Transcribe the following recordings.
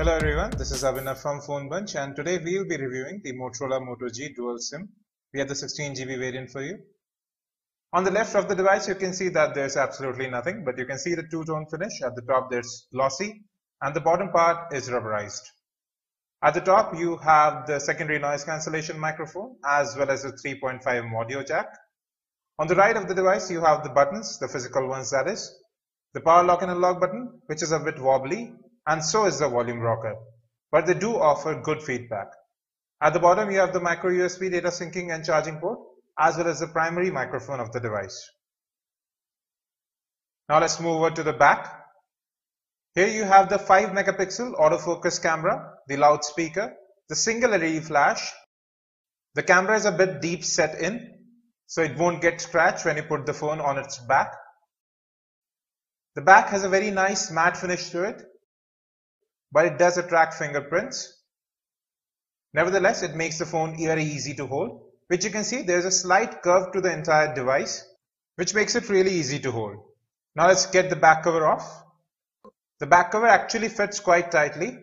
Hello everyone, this is Abhinav from Phone Bunch, and today we will be reviewing the Motorola Moto G Dual SIM. We have the 16GB variant for you. On the left of the device you can see that there's absolutely nothing, but you can see the two-tone finish. At the top there's glossy and the bottom part is rubberized. At the top you have the secondary noise cancellation microphone as well as a 3.5 audio jack. On the right of the device you have the buttons, the physical ones that is, the power lock and unlock button, which is a bit wobbly, and so is the volume rocker, but they do offer good feedback. At the bottom you have the micro USB data syncing and charging port as well as the primary microphone of the device. Now let's move over to the back. Here you have the 5 megapixel autofocus camera, the loudspeaker, the single LED flash. The camera is a bit deep set in, so it won't get scratched when you put the phone on its back. The back has a very nice matte finish to it, but it does attract fingerprints. Nevertheless, it makes the phone very easy to hold, which you can see there's a slight curve to the entire device, which makes it really easy to hold. Now let's get the back cover off. The back cover actually fits quite tightly.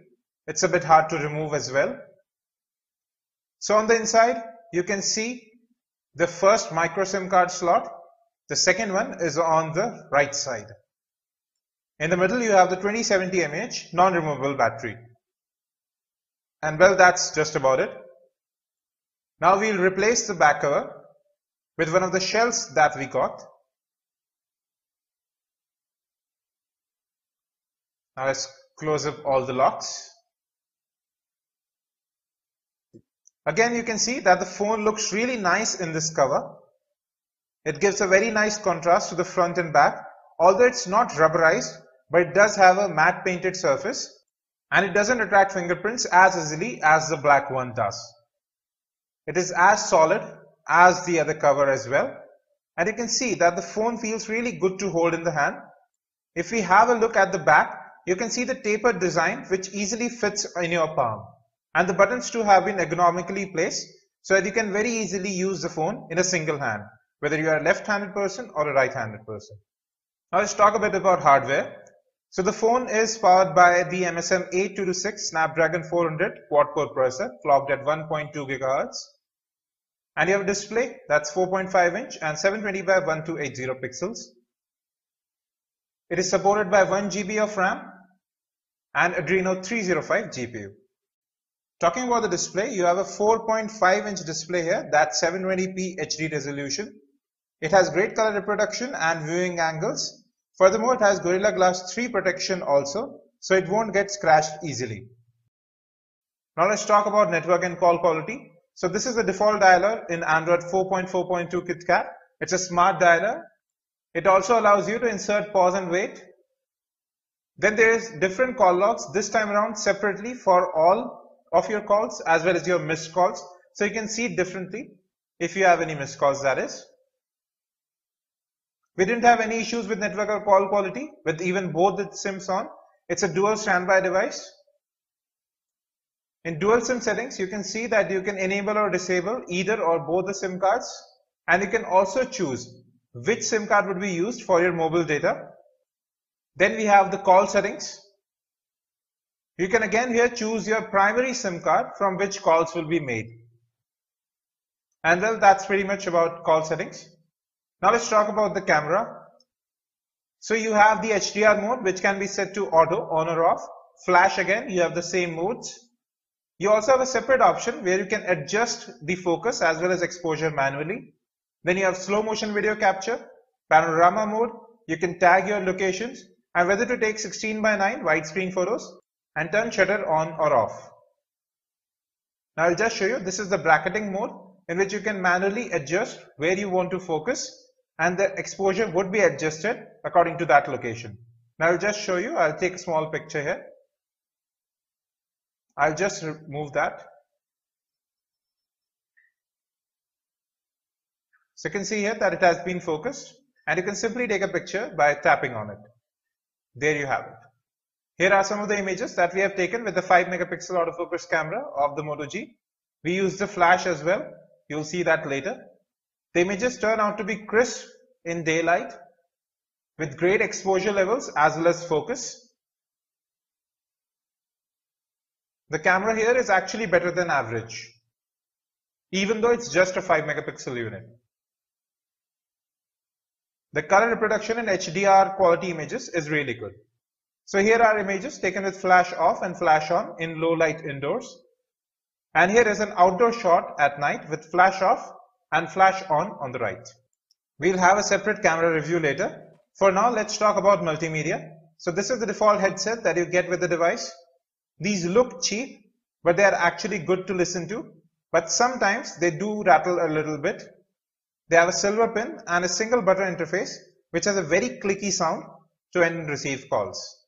It's a bit hard to remove as well. So on the inside, you can see the first micro SIM card slot. The second one is on the right side. In the middle, you have the 2070 mAh non-removable battery. And well, that's just about it. Now we'll replace the back cover with one of the shells that we got. Now let's close up all the locks. Again, you can see that the phone looks really nice in this cover. It gives a very nice contrast to the front and back, although it's not rubberized, but it does have a matte painted surface and it doesn't attract fingerprints as easily as the black one does. It is as solid as the other cover as well, and you can see that the phone feels really good to hold in the hand. If we have a look at the back, you can see the tapered design which easily fits in your palm, and the buttons too have been ergonomically placed so that you can very easily use the phone in a single hand, whether you are a left-handed person or a right-handed person. Now let's talk a bit about hardware. So the phone is powered by the MSM 8226 Snapdragon 400 quad-core processor clocked at 1.2 GHz. And you have a display that's 4.5 inch and 720 by 1280 pixels. It is supported by 1 GB of RAM and Adreno 305 GPU. Talking about the display, you have a 4.5 inch display here that's 720p HD resolution. It has great color reproduction and viewing angles. Furthermore, it has Gorilla Glass 3 protection also, so it won't get scratched easily. Now let's talk about network and call quality. So this is the default dialer in Android 4.4.2 KitKat. It's a smart dialer. It also allows you to insert pause and wait. Then there is different call logs, this time around separately for all of your calls as well as your missed calls. So you can see it differently if you have any missed calls, that is. We didn't have any issues with network or call quality with even both the SIMs on. It's a dual standby device. In dual SIM settings, you can see that you can enable or disable either or both the SIM cards, and you can also choose which SIM card would be used for your mobile data. Then we have the call settings. You can again here choose your primary SIM card from which calls will be made. And well, that's pretty much about call settings. Now let's talk about the camera. So you have the HDR mode which can be set to auto, on or off. Flash again, you have the same modes. You also have a separate option where you can adjust the focus as well as exposure manually. Then you have slow motion video capture, panorama mode, you can tag your locations and whether to take 16:9 widescreen photos and turn shutter on or off. Now I'll just show you, this is the bracketing mode in which you can manually adjust where you want to focus, and the exposure would be adjusted according to that location. Now I'll just show you, I'll take a small picture here. I'll just remove that. So you can see here that it has been focused and you can simply take a picture by tapping on it. There you have it. Here are some of the images that we have taken with the 5 megapixel autofocus camera of the Moto G. We use the flash as well. You'll see that later. The images turn out to be crisp in daylight with great exposure levels as well as focus. The camera here is actually better than average, even though it's just a 5 megapixel unit. The color reproduction in HDR quality images is really good. So here are images taken with flash off and flash on in low light indoors. And here is an outdoor shot at night with flash off and flash on the right. We'll have a separate camera review later. For now, let's talk about multimedia. So this is the default headset that you get with the device. These look cheap, but they are actually good to listen to. But sometimes they do rattle a little bit. They have a silver pin and a single button interface, which has a very clicky sound to end and receive calls.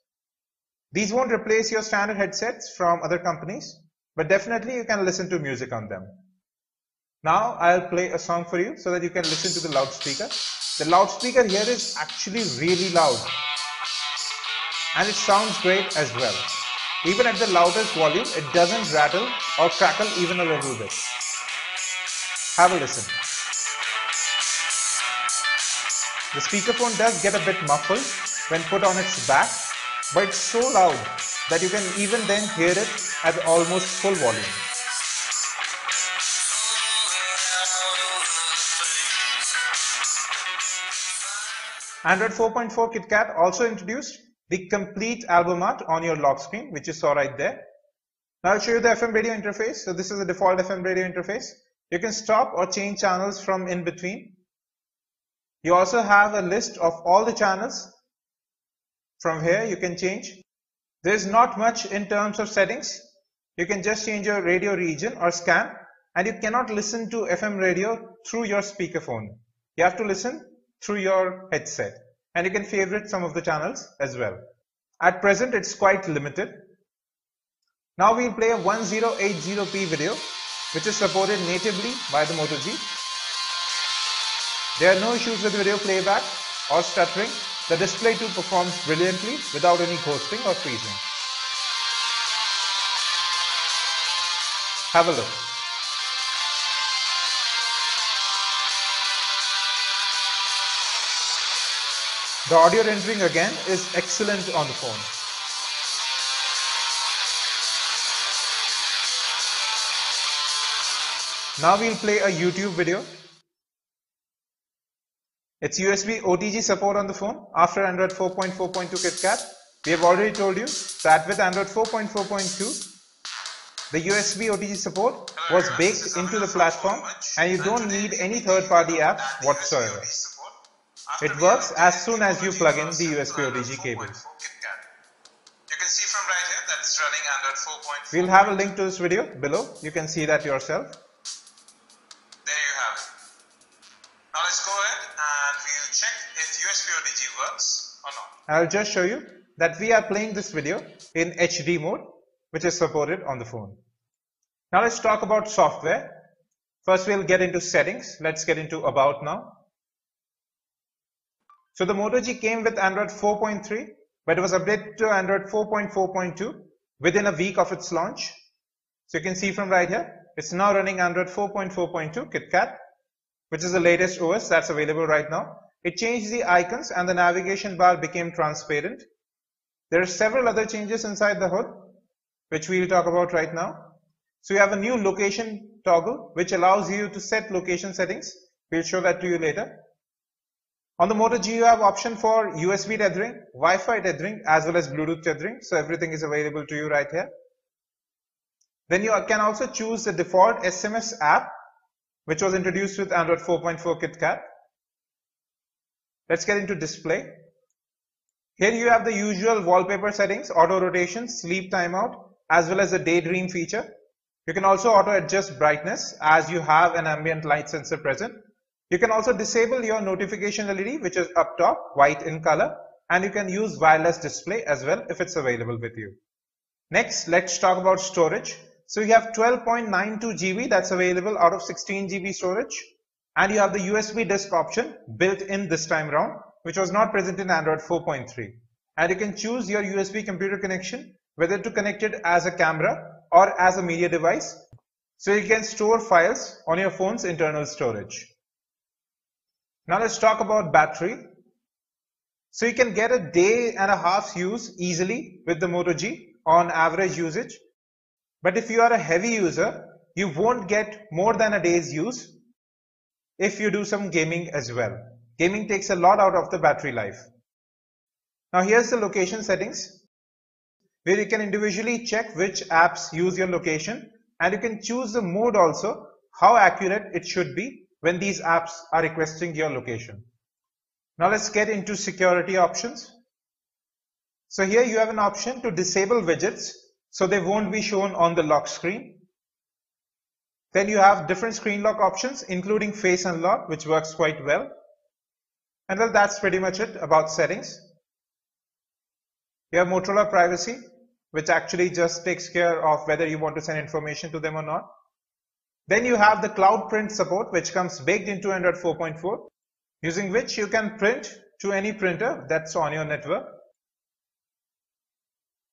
These won't replace your standard headsets from other companies, but definitely you can listen to music on them. Now I'll play a song for you so that you can listen to the loudspeaker. The loudspeaker here is actually really loud, and it sounds great as well. Even at the loudest volume, it doesn't rattle or crackle even a little bit. Have a listen. The speakerphone does get a bit muffled when put on its back, but it's so loud that you can even then hear it at almost full volume. Android 4.4 KitKat also introduced the complete album art on your lock screen, which you saw right there. Now I'll show you the FM radio interface. So this is the default FM radio interface. You can stop or change channels from in between. You also have a list of all the channels. From here you can change. There's not much in terms of settings. You can just change your radio region or scan, and you cannot listen to FM radio through your speakerphone. You have to listen through your headset, and you can favorite some of the channels as well. At present it's quite limited. Now we'll play a 1080p video which is supported natively by the Moto G. There are no issues with video playback or stuttering. The display too performs brilliantly without any ghosting or freezing. Have a look. The audio rendering again is excellent on the phone. Now we'll play a YouTube video. It's USB OTG support on the phone after Android 4.4.2 KitKat. We have already told you that with Android 4.4.2, the USB OTG support was baked into the platform, and you don't need any third-party apps whatsoever. It works as soon as you plug in the USB OTG cable. You can see from right here that it's running Android 4.4. We'll have a link to this video below. You can see that yourself. There you have it. Now let's go ahead and we'll check if USB OTG works or not. I'll just show you that we are playing this video in HD mode, which is supported on the phone. Now let's talk about software. First we'll get into settings. Let's get into about now. So the Moto G came with Android 4.3, but it was updated to Android 4.4.2 within a week of its launch. So you can see from right here, it's now running Android 4.4.2 KitKat, which is the latest OS that's available right now. It changed the icons and the navigation bar became transparent. There are several other changes inside the hood, which we'll talk about right now. So you have a new location toggle, which allows you to set location settings. We'll show that to you later. On the Moto G, you have option for USB tethering, Wi-Fi tethering, as well as Bluetooth tethering. So everything is available to you right here. Then you can also choose the default SMS app, which was introduced with Android 4.4 KitKat. Let's get into display. Here you have the usual wallpaper settings, auto rotation, sleep timeout, as well as the daydream feature. You can also auto adjust brightness as you have an ambient light sensor present. You can also disable your notification LED, which is up top, white in color, and you can use wireless display as well if it's available with you. Next, let's talk about storage. So you have 12.92 GB that's available out of 16 GB storage, and you have the USB disk option built in this time around, which was not present in Android 4.3. And you can choose your USB computer connection, whether to connect it as a camera or as a media device, so you can store files on your phone's internal storage. Now let's talk about battery. So you can get a day and a half's use easily with the Moto G on average usage. But if you are a heavy user, you won't get more than a day's use if you do some gaming as well. Gaming takes a lot out of the battery life. Now here's the location settings, where you can individually check which apps use your location, and you can choose the mode also, how accurate it should be when these apps are requesting your location. Now let's get into security options. So here you have an option to disable widgets, so they won't be shown on the lock screen. Then you have different screen lock options, including face unlock, which works quite well. And well, that's pretty much it about settings. You have Motorola privacy, which actually just takes care of whether you want to send information to them or not. Then you have the cloud print support, which comes baked into Android 4.4, using which you can print to any printer that's on your network.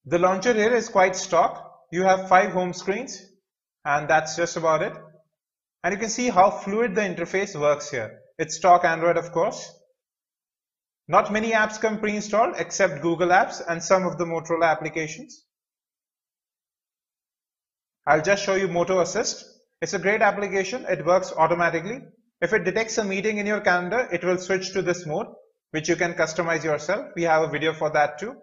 The launcher here is quite stock. You have 5 home screens, and that's just about it. And you can see how fluid the interface works here. It's stock Android, of course. Not many apps come pre-installed except Google Apps and some of the Motorola applications. I'll just show you Moto Assist. It's a great application. It works automatically. If it detects a meeting in your calendar, it will switch to this mode, which you can customize yourself. We have a video for that too.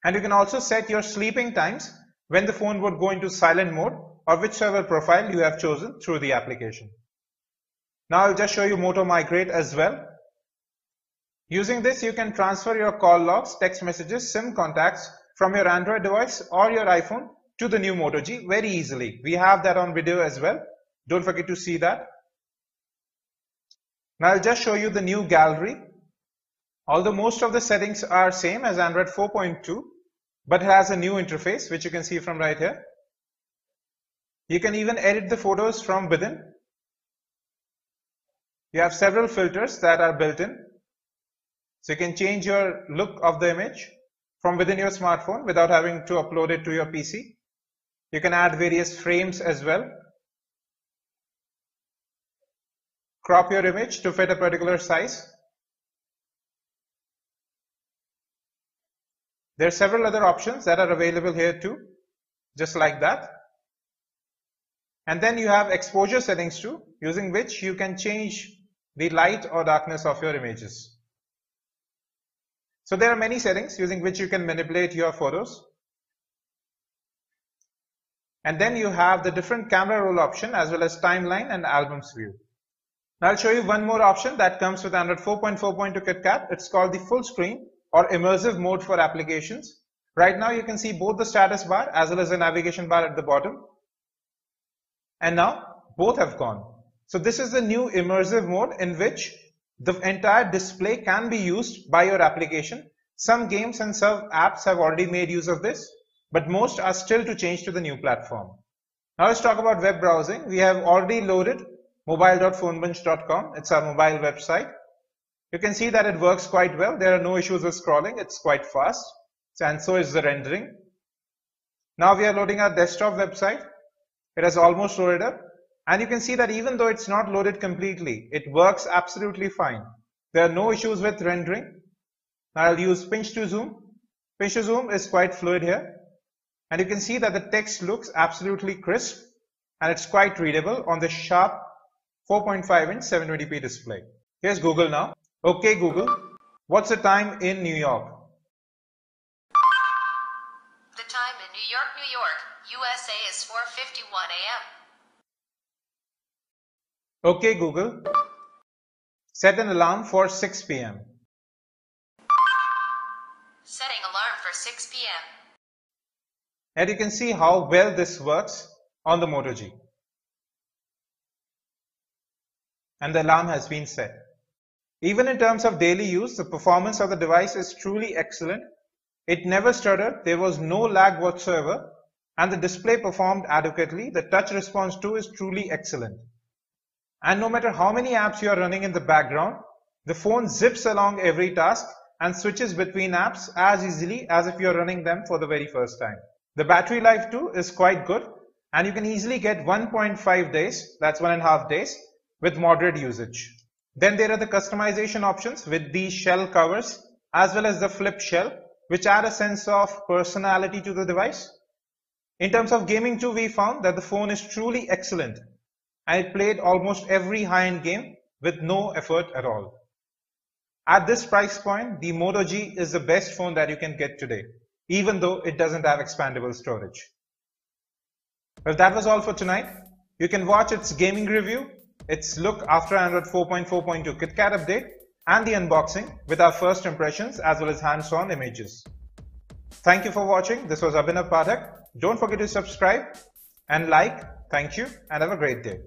And you can also set your sleeping times when the phone would go into silent mode, or whichever profile you have chosen through the application. Now I'll just show you Moto Migrate as well. Using this, you can transfer your call logs, text messages, SIM contacts from your Android device or your iPhone to the new Moto G very easily. We have that on video as well. Don't forget to see that. Now I'll just show you the new gallery. Although most of the settings are same as Android 4.2, but it has a new interface, which you can see from right here. You can even edit the photos from within. You have several filters that are built in. So you can change your look of the image from within your smartphone without having to upload it to your PC. You can add various frames as well. Crop your image to fit a particular size. There are several other options that are available here too, just like that. And then you have exposure settings too, using which you can change the light or darkness of your images. So there are many settings using which you can manipulate your photos. And then you have the different camera roll option as well as timeline and albums view. Now I'll show you one more option that comes with Android 4.4.2 KitKat. It's called the full screen or immersive mode for applications. Right now you can see both the status bar as well as the navigation bar at the bottom. And now both have gone. So this is the new immersive mode in which the entire display can be used by your application. Some games and some apps have already made use of this, but most are still to change to the new platform. Now let's talk about web browsing. We have already loaded mobile.phonebunch.com. It's our mobile website. You can see that it works quite well. There are no issues with scrolling. It's quite fast, and so is the rendering. Now we are loading our desktop website. It has almost loaded up. And you can see that even though it's not loaded completely, it works absolutely fine. There are no issues with rendering. Now I'll use pinch to zoom. Pinch to zoom is quite fluid here. And you can see that the text looks absolutely crisp and it's quite readable on the sharp 4.5-inch 720p display. Here's Google now. Okay Google, what's the time in New York? The time in New York, USA is 4:51 a.m. Okay Google, set an alarm for 6 p.m. Setting alarm for 6 p.m. And you can see how well this works on the Moto G. And the alarm has been set. Even in terms of daily use, the performance of the device is truly excellent. It never stuttered, there was no lag whatsoever, and the display performed adequately. The touch response too is truly excellent. And no matter how many apps you are running in the background, the phone zips along every task and switches between apps as easily as if you are running them for the very first time. The battery life too is quite good, and you can easily get 1.5 days, that's 1.5 days, with moderate usage. Then there are the customization options with these shell covers as well as the flip shell, which add a sense of personality to the device. In terms of gaming too, we found that the phone is truly excellent and it played almost every high-end game with no effort at all. At this price point, the Moto G is the best phone that you can get today, even though it doesn't have expandable storage. Well, that was all for tonight. You can watch its gaming review, its look after Android 4.4.2 KitKat update, and the unboxing with our first impressions as well as hands-on images. Thank you for watching. This was Abhinav Pathak. Don't forget to subscribe and like. Thank you and have a great day.